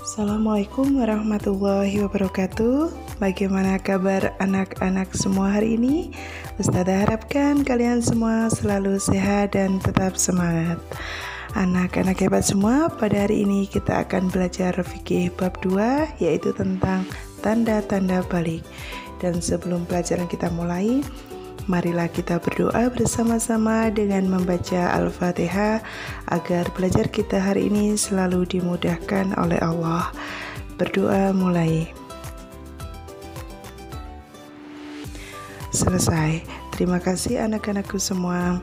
Assalamualaikum warahmatullahi wabarakatuh. Bagaimana kabar anak-anak semua hari ini? Ustazah harapkan kalian semua selalu sehat dan tetap semangat. Anak-anak hebat semua, pada hari ini kita akan belajar fikih bab 2, yaitu tentang tanda-tanda balik. Dan sebelum pelajaran kita mulai, marilah kita berdoa bersama-sama dengan membaca Al-Fatihah agar belajar kita hari ini selalu dimudahkan oleh Allah. Berdoa mulai. Selesai. Terima kasih anak-anakku semua.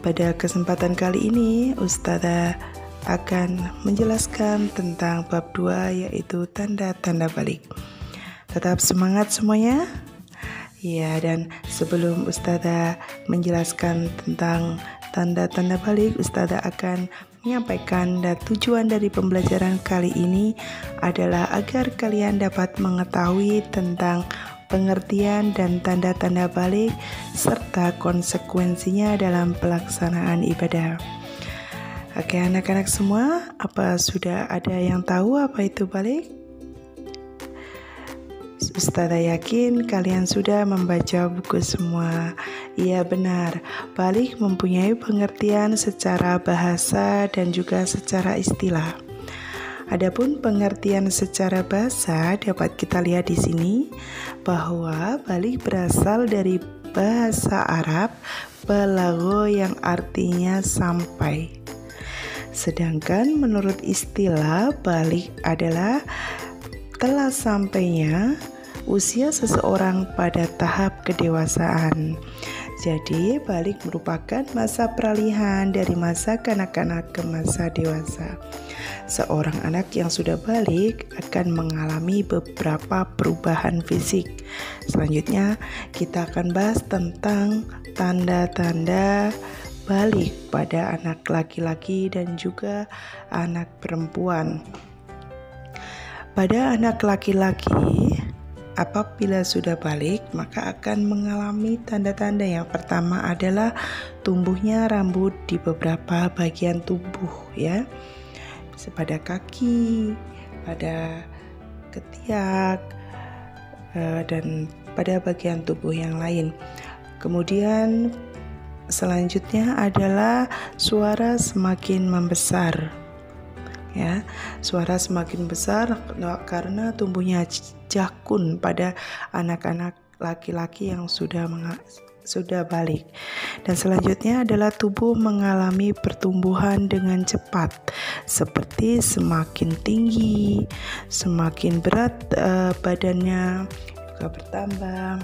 Pada kesempatan kali ini Ustazah akan menjelaskan tentang bab 2, yaitu tanda-tanda balik. Tetap semangat semuanya. Ya, dan sebelum Ustazah menjelaskan tentang tanda-tanda balik, Ustazah akan menyampaikan dan tujuan dari pembelajaran kali ini adalah agar kalian dapat mengetahui tentang pengertian dan tanda-tanda balik serta konsekuensinya dalam pelaksanaan ibadah. Oke, anak-anak semua, apa sudah ada yang tahu apa itu balik? Ustazah yakin kalian sudah membaca buku semua. Iya benar, balik mempunyai pengertian secara bahasa dan juga secara istilah. Adapun pengertian secara bahasa dapat kita lihat di sini bahwa balik berasal dari bahasa Arab balagho yang artinya sampai. Sedangkan menurut istilah balik adalah telah sampainya usia seseorang pada tahap kedewasaan. Jadi balik merupakan masa peralihan dari masa kanak-kanak ke masa dewasa. Seorang anak yang sudah balik akan mengalami beberapa perubahan fisik. Selanjutnya kita akan bahas tentang tanda-tanda balik pada anak laki-laki dan juga anak perempuan. Pada anak laki-laki, apabila sudah balik, maka akan mengalami tanda-tanda. Yang pertama adalah tumbuhnya rambut di beberapa bagian tubuh, ya, pada kaki, pada ketiak, dan pada bagian tubuh yang lain. Kemudian selanjutnya adalah suara semakin membesar. Ya, suara semakin besar karena tumbuhnya jakun pada anak-anak laki-laki yang sudah balik. Dan selanjutnya adalah tubuh mengalami pertumbuhan dengan cepat, seperti semakin tinggi, semakin berat badannya juga bertambah.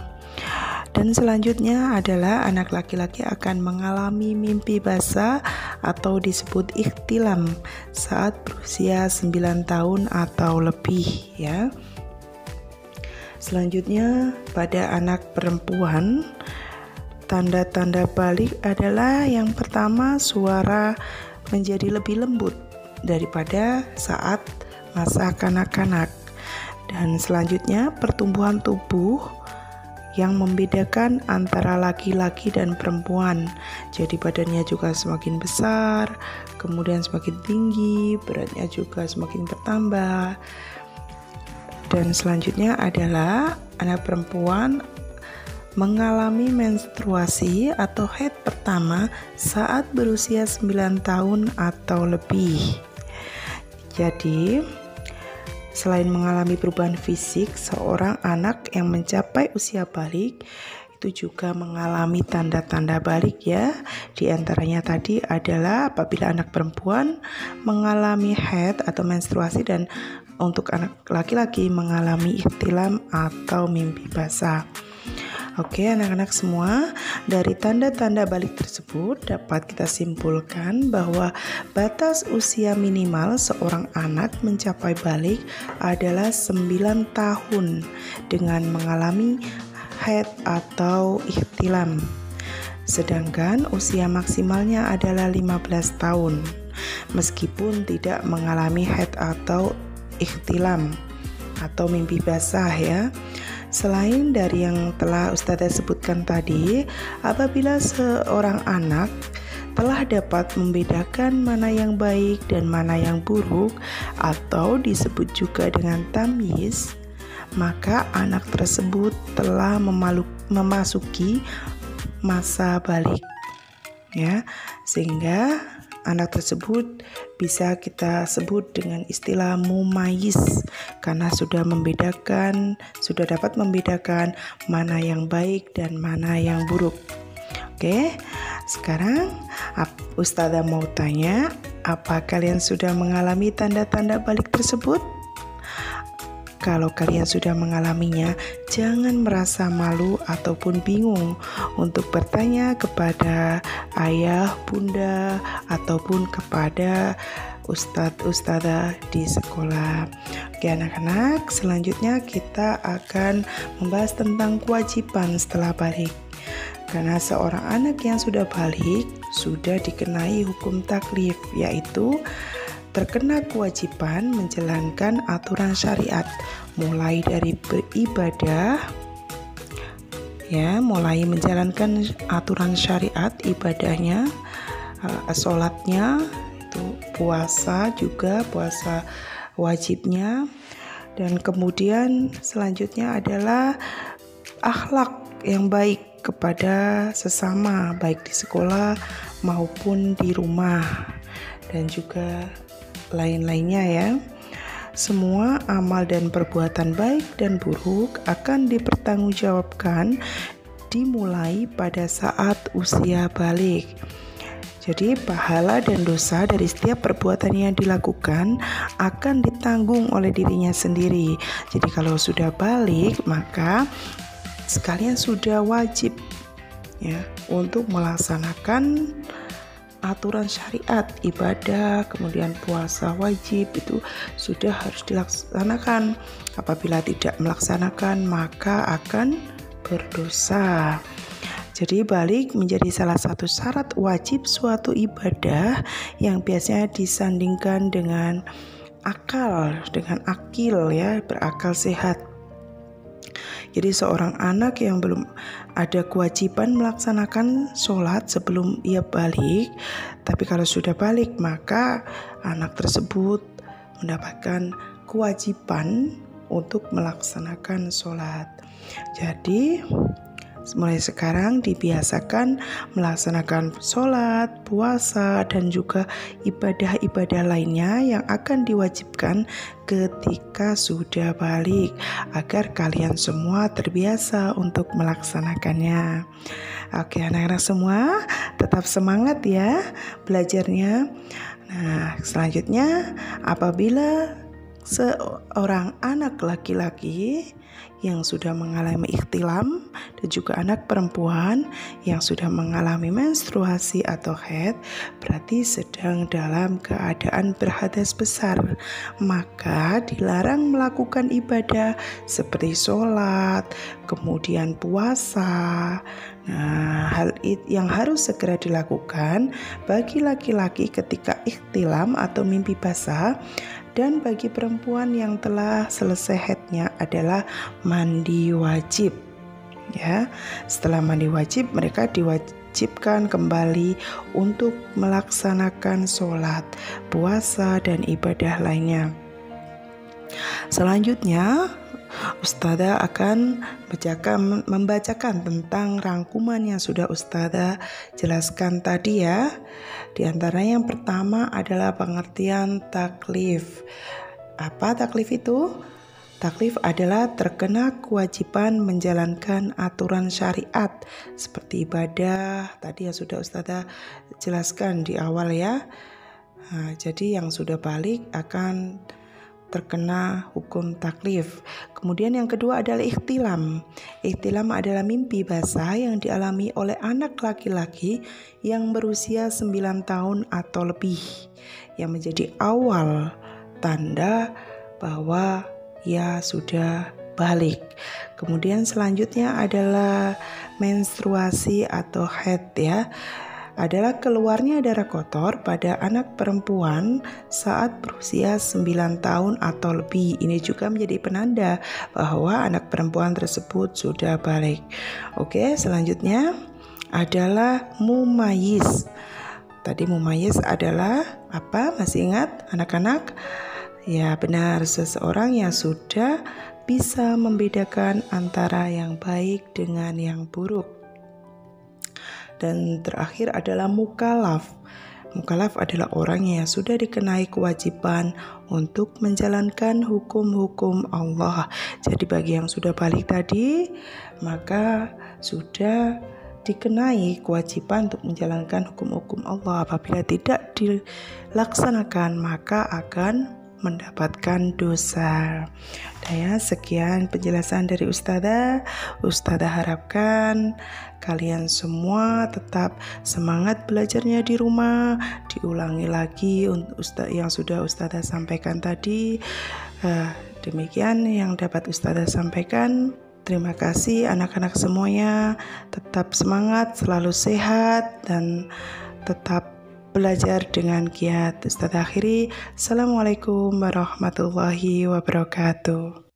Dan selanjutnya adalah anak laki-laki akan mengalami mimpi basah atau disebut ikhtilam saat berusia 9 tahun atau lebih, ya. Selanjutnya pada anak perempuan, tanda-tanda balik adalah yang pertama, suara menjadi lebih lembut daripada saat masa kanak-kanak. Dan selanjutnya pertumbuhan tubuh yang membedakan antara laki-laki dan perempuan. Jadi badannya juga semakin besar, kemudian semakin tinggi, beratnya juga semakin bertambah. Dan selanjutnya adalah anak perempuan mengalami menstruasi atau haid pertama saat berusia 9 tahun atau lebih. Jadi selain mengalami perubahan fisik, seorang anak yang mencapai usia balik itu juga mengalami tanda-tanda balik, ya. Di antaranya tadi adalah apabila anak perempuan mengalami haid atau menstruasi, dan untuk anak laki-laki mengalami ikhtilam atau mimpi basah. Oke, anak-anak semua, dari tanda-tanda balik tersebut dapat kita simpulkan bahwa batas usia minimal seorang anak mencapai balik adalah 9 tahun dengan mengalami haid atau ikhtilam. Sedangkan usia maksimalnya adalah 15 tahun meskipun tidak mengalami haid atau ikhtilam atau mimpi basah, ya. Selain dari yang telah Ustazah sebutkan tadi, apabila seorang anak telah dapat membedakan mana yang baik dan mana yang buruk, atau disebut juga dengan tamyiz, maka anak tersebut telah memasuki masa balik, ya, sehingga anak tersebut bisa kita sebut dengan istilah mumayyiz karena sudah dapat membedakan mana yang baik dan mana yang buruk. Oke, sekarang Ustazah mau tanya, apa kalian sudah mengalami tanda-tanda balik tersebut? Kalau kalian sudah mengalaminya, jangan merasa malu ataupun bingung untuk bertanya kepada ayah, bunda, ataupun kepada ustadz-ustadzah di sekolah. Oke anak-anak, selanjutnya kita akan membahas tentang kewajiban setelah balik. Karena seorang anak yang sudah balik sudah dikenai hukum taklif, yaitu terkena kewajiban menjalankan aturan syariat, mulai dari beribadah, ya, mulai menjalankan aturan syariat ibadahnya, sholatnya, itu puasa juga, puasa wajibnya, dan kemudian selanjutnya adalah akhlak yang baik kepada sesama, baik di sekolah maupun di rumah, dan juga lain-lainnya ya. Semua amal dan perbuatan baik dan buruk akan dipertanggungjawabkan dimulai pada saat usia balik. Jadi pahala dan dosa dari setiap perbuatan yang dilakukan akan ditanggung oleh dirinya sendiri. Jadi kalau sudah balik, maka sekalian sudah wajib ya untuk melaksanakan aturan syariat, ibadah, kemudian puasa wajib itu sudah harus dilaksanakan. Apabila tidak melaksanakan, maka akan berdosa. Jadi balik menjadi salah satu syarat wajib suatu ibadah yang biasanya disandingkan dengan akil ya, berakal sehat. Jadi seorang anak yang belum ada kewajiban melaksanakan sholat sebelum ia balik, tapi kalau sudah balik maka anak tersebut mendapatkan kewajiban untuk melaksanakan sholat. Jadi mulai sekarang dibiasakan melaksanakan sholat, puasa, dan juga ibadah-ibadah lainnya yang akan diwajibkan ketika sudah balik, agar kalian semua terbiasa untuk melaksanakannya. Oke anak-anak semua, tetap semangat ya belajarnya. Nah selanjutnya, apabila seorang anak laki-laki yang sudah mengalami ikhtilam dan juga anak perempuan yang sudah mengalami menstruasi atau haid, berarti sedang dalam keadaan berhadas besar, maka dilarang melakukan ibadah seperti sholat, kemudian puasa. Nah, hal yang harus segera dilakukan bagi laki-laki ketika ikhtilam atau mimpi basah, dan bagi perempuan yang telah selesai haidnya adalah mandi wajib. Ya, setelah mandi wajib mereka diwajibkan kembali untuk melaksanakan sholat, puasa, dan ibadah lainnya. Selanjutnya, Ustazah akan membacakan tentang rangkuman yang sudah Ustazah jelaskan tadi ya. Di antara yang pertama adalah pengertian taklif. Apa taklif itu? Taklif adalah terkena kewajiban menjalankan aturan syariat seperti ibadah, tadi yang sudah Ustazah jelaskan di awal ya. Nah, jadi yang sudah balik akan terkena hukum taklif. Kemudian yang kedua adalah ikhtilam. Ikhtilam adalah mimpi basah yang dialami oleh anak laki-laki yang berusia 9 tahun atau lebih, yang menjadi awal tanda bahwa ia sudah balik. Kemudian selanjutnya adalah menstruasi atau haid ya, adalah keluarnya darah kotor pada anak perempuan saat berusia 9 tahun atau lebih. Ini juga menjadi penanda bahwa anak perempuan tersebut sudah balik. Oke, selanjutnya adalah mumayyiz. Tadi mumayyiz adalah apa? Masih ingat anak-anak? Ya benar, seseorang yang sudah bisa membedakan antara yang baik dengan yang buruk. Dan terakhir adalah mukallaf. Mukallaf adalah orang yang sudah dikenai kewajiban untuk menjalankan hukum-hukum Allah. Jadi bagi yang sudah balik tadi, maka sudah dikenai kewajiban untuk menjalankan hukum-hukum Allah. Apabila tidak dilaksanakan, maka akan mendapatkan dosa. Nah ya, sekian penjelasan dari Ustazah. Ustazah harapkan kalian semua tetap semangat belajarnya di rumah. Diulangi lagi untuk yang sudah Ustazah sampaikan tadi. Demikian yang dapat Ustazah sampaikan. Terima kasih anak-anak semuanya. Tetap semangat, selalu sehat, dan tetap belajar dengan giat. Ustazah akhiri. Assalamualaikum warahmatullahi wabarakatuh.